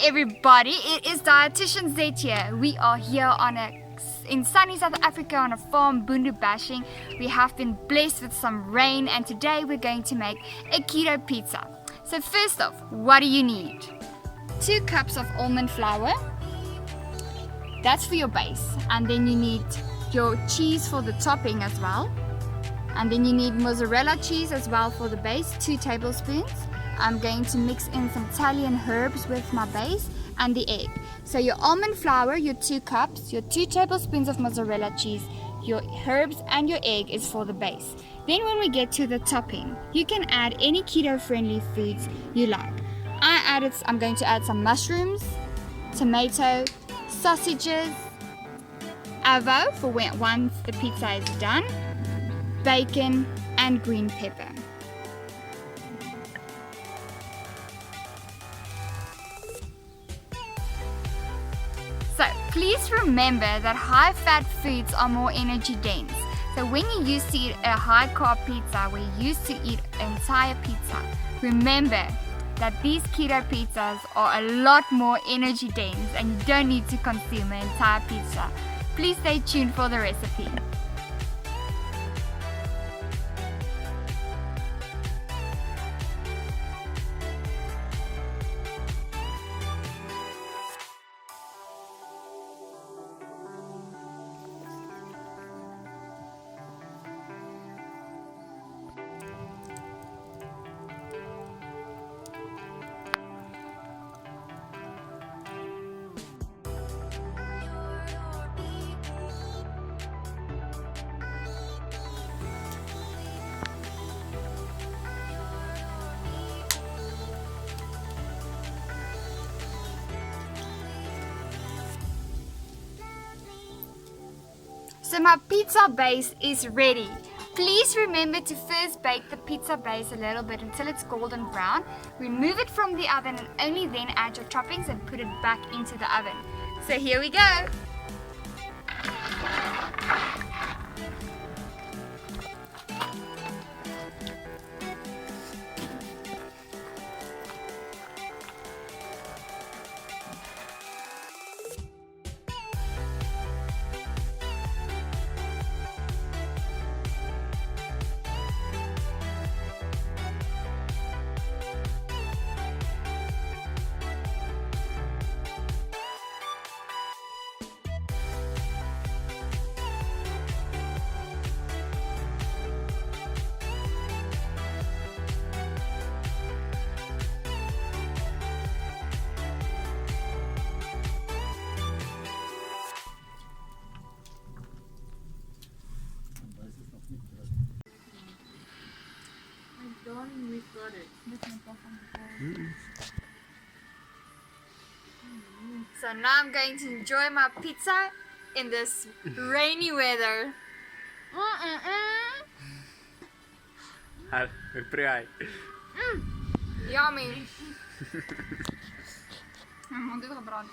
everybody, it is DietitianZet here. We are here in sunny South Africa on a farm, Bundu bashing. We have been blessed with some rain and today we're going to make a keto pizza. So first off, what do you need? 2 cups of almond flour. That's for your base. And then you need your cheese for the topping as well. And then you need mozzarella cheese as well for the base, 2 tablespoons. I'm going to mix in some Italian herbs with my base and the egg. So your almond flour, your 2 cups, your 2 tablespoons of mozzarella cheese, your herbs and your egg is for the base. Then when we get to the topping, you can add any keto-friendly foods you like. I'm going to add some mushrooms, tomato, sausages, avo for once the pizza is done, bacon and green pepper. So please remember that high-fat foods are more energy dense. So when you used to eat a high-carb pizza, where you used to eat an entire pizza, remember that these keto pizzas are a lot more energy dense and you don't need to consume an entire pizza. Please stay tuned for the recipe. So my pizza base is ready. Please remember to first bake the pizza base a little bit until it's golden brown. Remove it from the oven and only then add your toppings and put it back into the oven. So here we go. So now I'm going to enjoy my pizza in this rainy weather. Yummy. Dit gebrand.